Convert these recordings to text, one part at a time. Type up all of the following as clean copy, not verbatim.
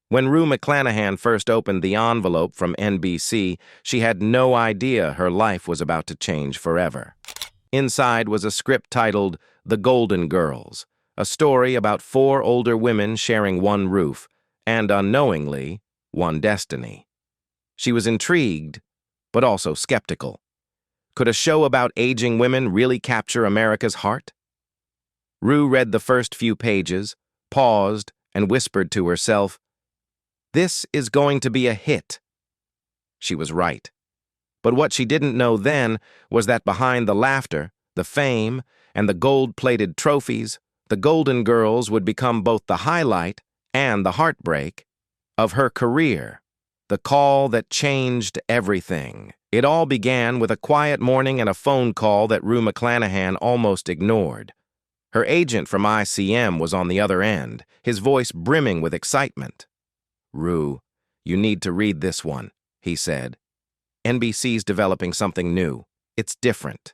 When Rue McClanahan first opened the envelope from NBC, she had no idea her life was about to change forever. Inside was a script titled The Golden Girls, a story about 4 older women sharing one roof, and unknowingly, one destiny. She was intrigued, but also skeptical. Could a show about aging women really capture America's heart? Rue read the first few pages, paused, and whispered to herself, "This is going to be a hit." She was right. But what she didn't know then was that behind the laughter, the fame, and the gold-plated trophies, the Golden Girls would become both the highlight and the heartbreak of her career, the call that changed everything. It all began with a quiet morning and a phone call that Rue McClanahan almost ignored. Her agent from ICM was on the other end, his voice brimming with excitement. "Rue, you need to read this one," he said. "NBC's developing something new. It's different."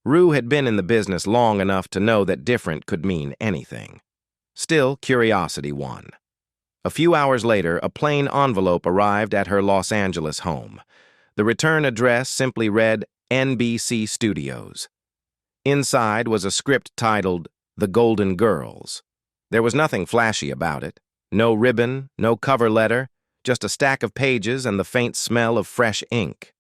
Rue had been in the business long enough to know that different could mean anything. Still, curiosity won. A few hours later, a plain envelope arrived at her Los Angeles home. The return address simply read NBC Studios. Inside was a script titled The Golden Girls. There was nothing flashy about it. No ribbon, no cover letter, just a stack of pages and the faint smell of fresh ink.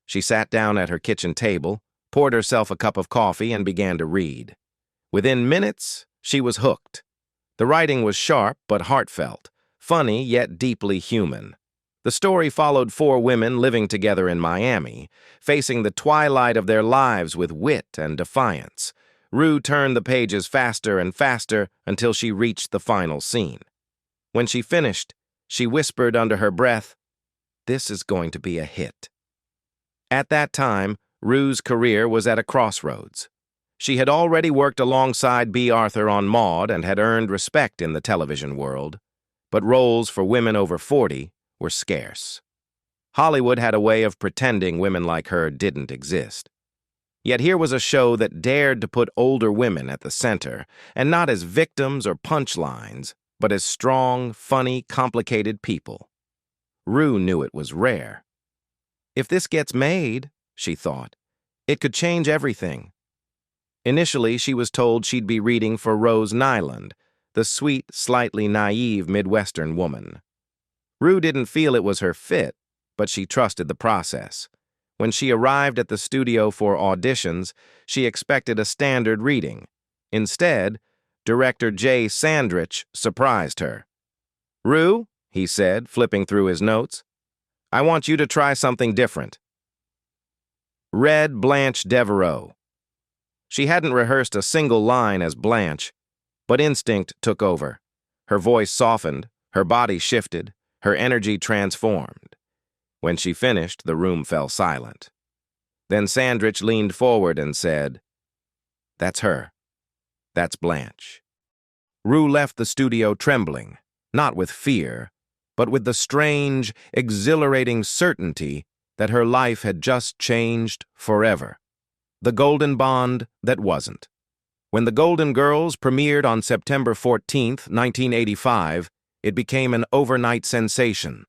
She sat down at her kitchen table, poured herself a cup of coffee, and began to read. Within minutes, she was hooked. The writing was sharp but heartfelt, funny yet deeply human. The story followed 4 women living together in Miami, facing the twilight of their lives with wit and defiance. Rue turned the pages faster and faster until she reached the final scene. When she finished, she whispered under her breath, "This is going to be a hit." At that time, Rue's career was at a crossroads. She had already worked alongside B. Arthur on Maude and had earned respect in the television world, but roles for women over 40 were scarce. Hollywood had a way of pretending women like her didn't exist. Yet here was a show that dared to put older women at the center, and not as victims or punchlines, but as strong, funny, complicated people. Rue knew it was rare. If this gets made, she thought, it could change everything. Initially, she was told she'd be reading for Rose Nyland, the sweet, slightly naive Midwestern woman. Rue didn't feel it was her fit, but she trusted the process. When she arrived at the studio for auditions, she expected a standard reading. Instead, Director Jay Sandrich surprised her. "Rue," he said, flipping through his notes, "I want you to try something different." Read Blanche Devereaux. She hadn't rehearsed a single line as Blanche, but instinct took over. Her voice softened, her body shifted, her energy transformed. When she finished, the room fell silent. Then Sandrich leaned forward and said, "That's her. That's Blanche." Rue left the studio trembling, not with fear, but with the strange, exhilarating certainty that her life had just changed forever. The golden bond that wasn't. When The Golden Girls premiered on September 14, 1985, it became an overnight sensation.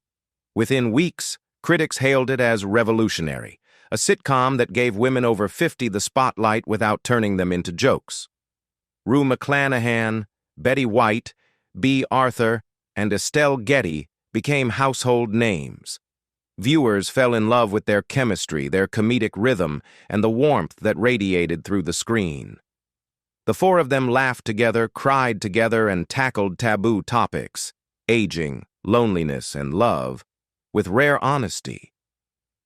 Within weeks, critics hailed it as revolutionary, a sitcom that gave women over 50 the spotlight without turning them into jokes. Rue McClanahan, Betty White, B. Arthur, and Estelle Getty became household names. Viewers fell in love with their chemistry, their comedic rhythm, and the warmth that radiated through the screen. The 4 of them laughed together, cried together, and tackled taboo topics, aging, loneliness, and love, with rare honesty.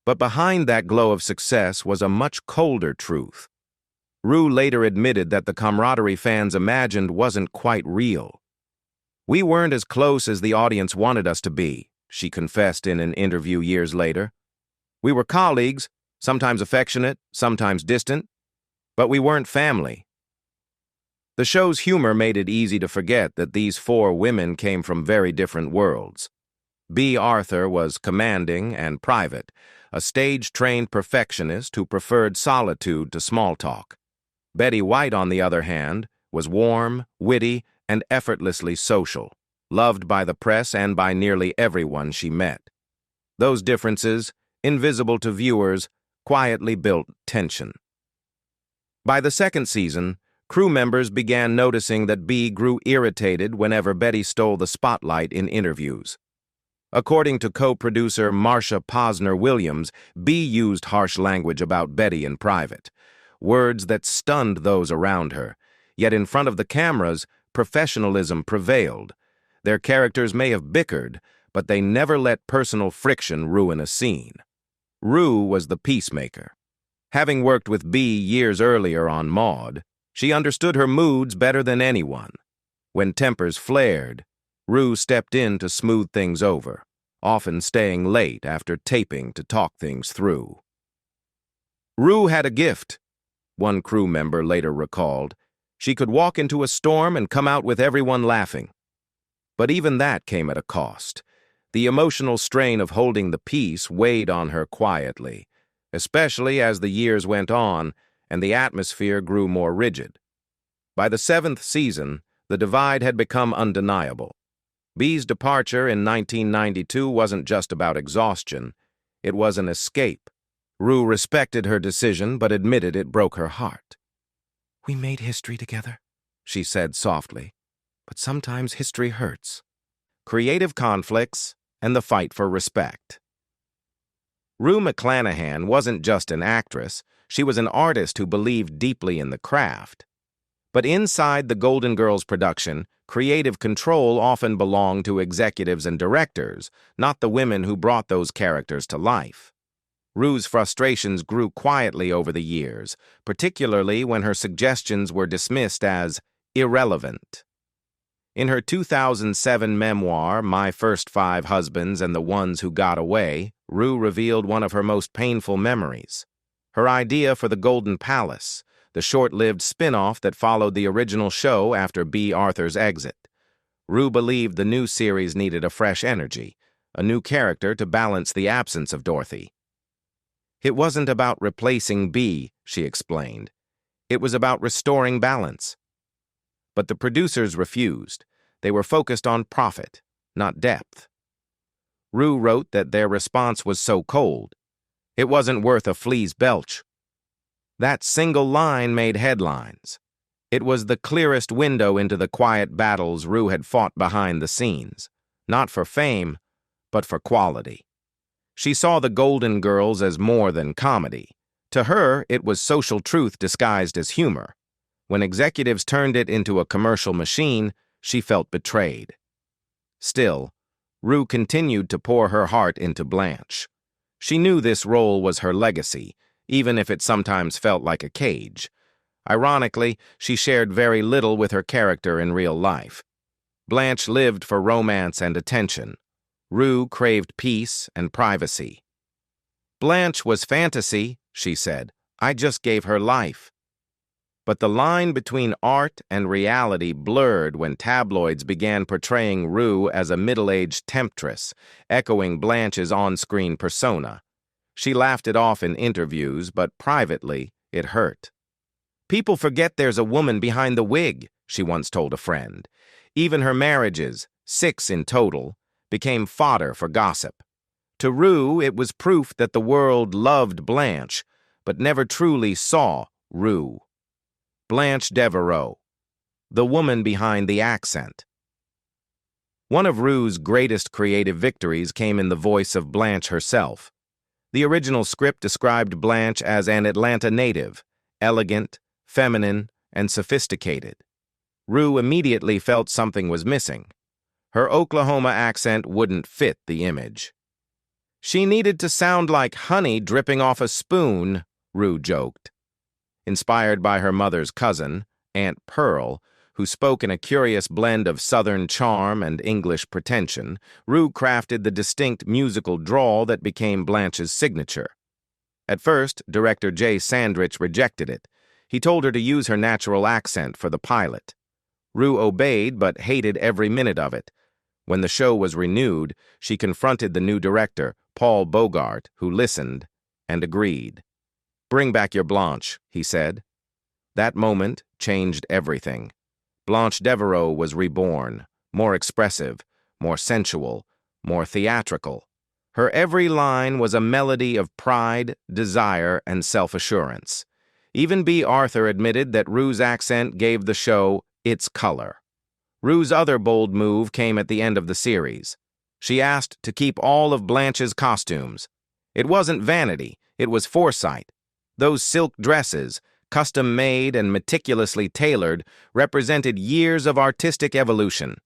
But behind that glow of success was a much colder truth. Rue later admitted that the camaraderie fans imagined wasn't quite real. "We weren't as close as the audience wanted us to be," she confessed in an interview years later. "We were colleagues, sometimes affectionate, sometimes distant, but we weren't family." The show's humor made it easy to forget that these 4 women came from very different worlds. B. Arthur was commanding and private, a stage-trained perfectionist who preferred solitude to small talk. Betty White, on the other hand, was warm, witty, and effortlessly social. loved by the press and by nearly everyone she met. Those differences, invisible to viewers, quietly built tension. By the second season, crew members began noticing that Bea grew irritated whenever Betty stole the spotlight in interviews. According to co-producer Marcia Posner-Williams, Bea used harsh language about Betty in private, words that stunned those around her. Yet in front of the cameras, professionalism prevailed. Their characters may have bickered, but they never let personal friction ruin a scene. Rue was the peacemaker. Having worked with Bea years earlier on Maude, she understood her moods better than anyone. When tempers flared, Rue stepped in to smooth things over, often staying late after taping to talk things through. Rue had a gift, one crew member later recalled. She could walk into a storm and come out with everyone laughing. But even that came at a cost. The emotional strain of holding the peace weighed on her quietly, especially as the years went on and the atmosphere grew more rigid. By the seventh season, the divide had become undeniable. Bea's departure in 1992 wasn't just about exhaustion. It was an escape. Rue respected her decision but admitted it broke her heart. "We made history together," she said softly, "but sometimes history hurts." Creative conflicts and the fight for respect. Rue McClanahan wasn't just an actress, she was an artist who believed deeply in the craft. But inside the Golden Girls production, creative control often belonged to executives and directors, not the women who brought those characters to life. Rue's frustrations grew quietly over the years, particularly when her suggestions were dismissed as irrelevant. In her 2007 memoir, My First Five Husbands and the Ones Who Got Away, Rue revealed one of her most painful memories. Her idea for the Golden Palace, the short-lived spin-off that followed the original show after Bea Arthur's exit. Rue believed the new series needed a fresh energy, a new character to balance the absence of Dorothy. It wasn't about replacing Bea, she explained. It was about restoring balance. But the producers refused. They were focused on profit, not depth. Rue wrote that their response was so cold. It wasn't worth a flea's belch. That single line made headlines. It was the clearest window into the quiet battles Rue had fought behind the scenes, not for fame, but for quality. She saw the Golden Girls as more than comedy. To her, it was social truth disguised as humor. When executives turned it into a commercial machine, she felt betrayed. Still, Rue continued to pour her heart into Blanche. She knew this role was her legacy, even if it sometimes felt like a cage. Ironically, she shared very little with her character in real life. Blanche lived for romance and attention. Rue craved peace and privacy. "Blanche was fantasy," she said. "I just gave her life." But the line between art and reality blurred when tabloids began portraying Rue as a middle-aged temptress, echoing Blanche's on-screen persona. She laughed it off in interviews, but privately, it hurt. "People forget there's a woman behind the wig," she once told a friend. Even her marriages, 6 in total, became fodder for gossip. To Rue, it was proof that the world loved Blanche, but never truly saw Rue. Blanche Devereaux, the woman behind the accent. One of Rue's greatest creative victories came in the voice of Blanche herself. The original script described Blanche as an Atlanta native, elegant, feminine, and sophisticated. Rue immediately felt something was missing. Her Oklahoma accent wouldn't fit the image. "She needed to sound like honey dripping off a spoon," Rue joked. Inspired by her mother's cousin, Aunt Pearl, who spoke in a curious blend of Southern charm and English pretension, Rue crafted the distinct musical drawl that became Blanche's signature. At first, director Jay Sandrich rejected it. He told her to use her natural accent for the pilot. Rue obeyed but hated every minute of it. When the show was renewed, she confronted the new director, Paul Bogart, who listened and agreed. "Bring back your Blanche," he said. That moment changed everything. Blanche Devereaux was reborn, more expressive, more sensual, more theatrical. Her every line was a melody of pride, desire, and self-assurance. Even B. Arthur admitted that Rue's accent gave the show its color. Rue's other bold move came at the end of the series. She asked to keep all of Blanche's costumes. It wasn't vanity, it was foresight. Those silk dresses, custom-made and meticulously tailored, represented years of artistic evolution.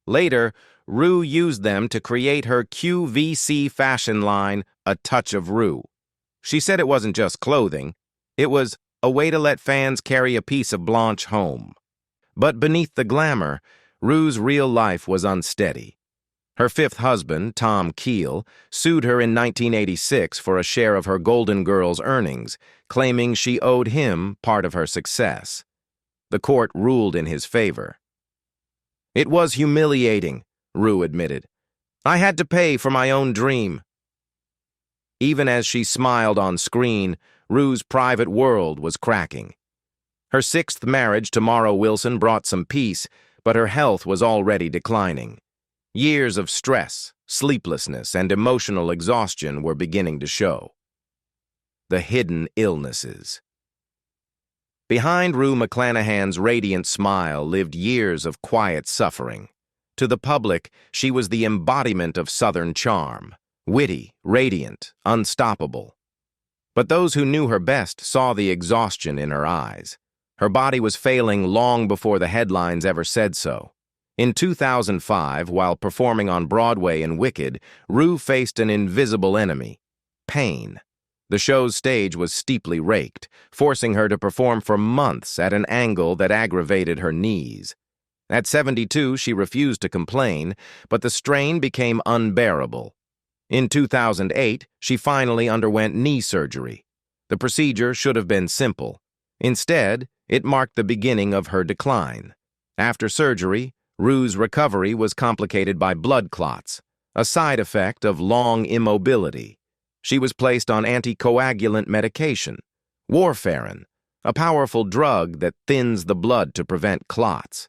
Later, Rue used them to create her QVC fashion line, A Touch of Rue. She said it wasn't just clothing, it was a way to let fans carry a piece of Blanche home. But beneath the glamour, Rue's real life was unsteady. Her fifth husband, Tom Keel, sued her in 1986 for a share of her Golden Girls earnings, claiming she owed him part of her success. The court ruled in his favor. "It was humiliating," Rue admitted. "I had to pay for my own dream." Even as she smiled on screen, Rue's private world was cracking. Her sixth marriage to Mara Wilson brought some peace, but her health was already declining. Years of stress, sleeplessness, and emotional exhaustion were beginning to show. The hidden illnesses. Behind Rue McClanahan's radiant smile lived years of quiet suffering. To the public, she was the embodiment of Southern charm, witty, radiant, unstoppable. But those who knew her best saw the exhaustion in her eyes. Her body was failing long before the headlines ever said so. In 2005, while performing on Broadway in Wicked, Rue faced an invisible enemy: pain. The show's stage was steeply raked, forcing her to perform for months at an angle that aggravated her knees. At 72, she refused to complain, but the strain became unbearable. In 2008, she finally underwent knee surgery. The procedure should have been simple. Instead, it marked the beginning of her decline. After surgery, Rue's recovery was complicated by blood clots, a side effect of long immobility. She was placed on anticoagulant medication, warfarin, a powerful drug that thins the blood to prevent clots.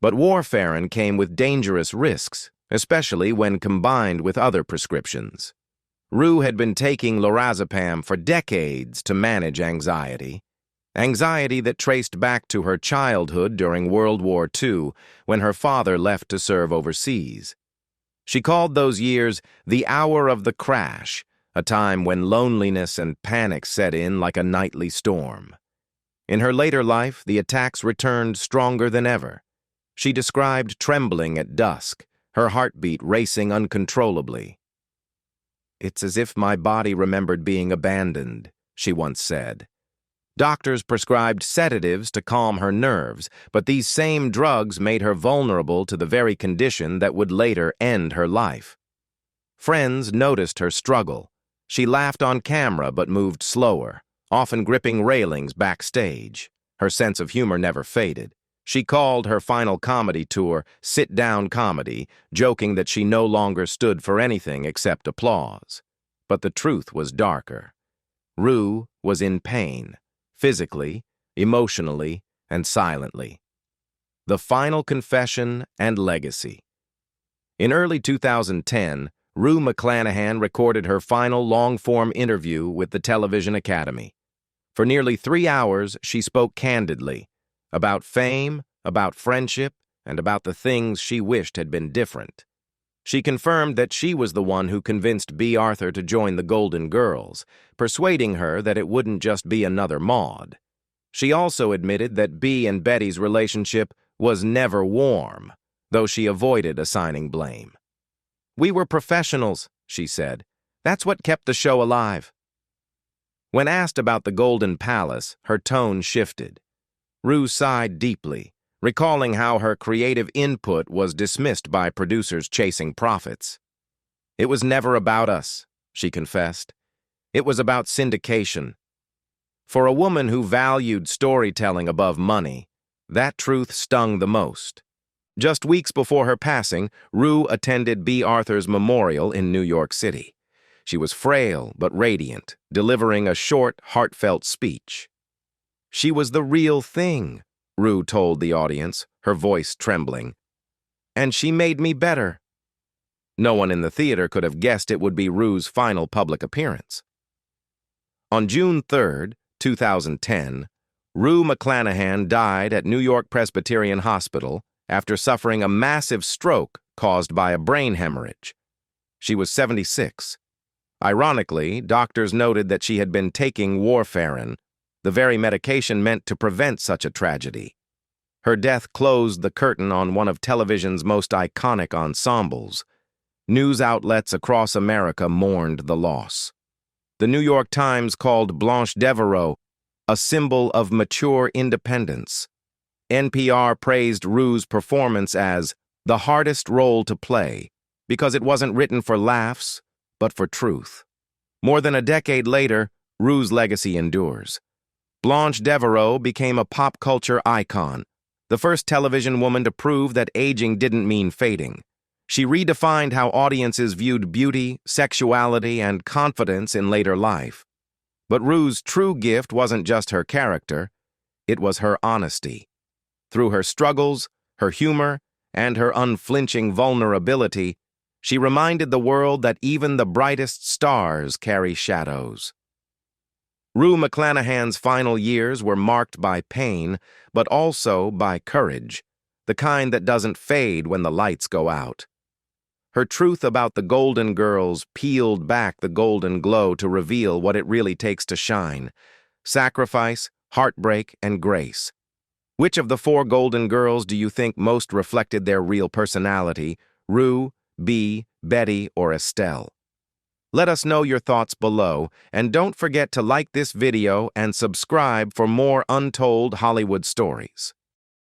But warfarin came with dangerous risks, especially when combined with other prescriptions. Rue had been taking lorazepam for decades to manage anxiety. Anxiety that traced back to her childhood during World War II, when her father left to serve overseas. She called those years the hour of the crash, a time when loneliness and panic set in like a nightly storm. In her later life, the attacks returned stronger than ever. She described trembling at dusk, her heartbeat racing uncontrollably. "It's as if my body remembered being abandoned," she once said. Doctors prescribed sedatives to calm her nerves, but these same drugs made her vulnerable to the very condition that would later end her life. Friends noticed her struggle. She laughed on camera but moved slower, often gripping railings backstage. Her sense of humor never faded. She called her final comedy tour sit-down comedy, joking that she no longer stood for anything except applause. But the truth was darker. Rue was in pain. Physically, emotionally, and silently. The final confession and legacy. In early 2010, Rue McClanahan recorded her final long-form interview with the Television Academy. For nearly 3 hours, she spoke candidly about fame, about friendship, and about the things she wished had been different. She confirmed that she was the one who convinced B. Arthur to join the Golden Girls, persuading her that it wouldn't just be another Maud. She also admitted that B and Betty's relationship was never warm, though she avoided assigning blame. "We were professionals," she said. "That's what kept the show alive." When asked about the Golden Palace, her tone shifted. Rue sighed deeply, recalling how her creative input was dismissed by producers chasing profits. "It was never about us," she confessed. "It was about syndication." For a woman who valued storytelling above money, that truth stung the most. Just weeks before her passing, Rue attended B. Arthur's memorial in New York City. She was frail but radiant, delivering a short, heartfelt speech. "She was the real thing," Rue told the audience, her voice trembling. And she made me better. No one in the theater could have guessed it would be Rue's final public appearance. On June 3, 2010, Rue McClanahan died at New York Presbyterian Hospital after suffering a massive stroke caused by a brain hemorrhage. She was 76. Ironically, doctors noted that she had been taking warfarin, the very medication meant to prevent such a tragedy. Her death closed the curtain on one of television's most iconic ensembles. News outlets across America mourned the loss. The New York Times called Blanche a symbol of mature independence. NPR praised Rue's performance as the hardest role to play because it wasn't written for laughs, but for truth. More than a decade later, Rue's legacy endures. Blanche Devereaux became a pop culture icon, the first television woman to prove that aging didn't mean fading. She redefined how audiences viewed beauty, sexuality, and confidence in later life. But Rue's true gift wasn't just her character, it was her honesty. Through her struggles, her humor, and her unflinching vulnerability, she reminded the world that even the brightest stars carry shadows. Rue McClanahan's final years were marked by pain, but also by courage, the kind that doesn't fade when the lights go out. Her truth about the Golden Girls peeled back the golden glow to reveal what it really takes to shine: sacrifice, heartbreak, and grace. Which of the four Golden Girls do you think most reflected their real personality: Rue, Bea, Betty, or Estelle? Let us know your thoughts below, and don't forget to like this video and subscribe for more untold Hollywood stories.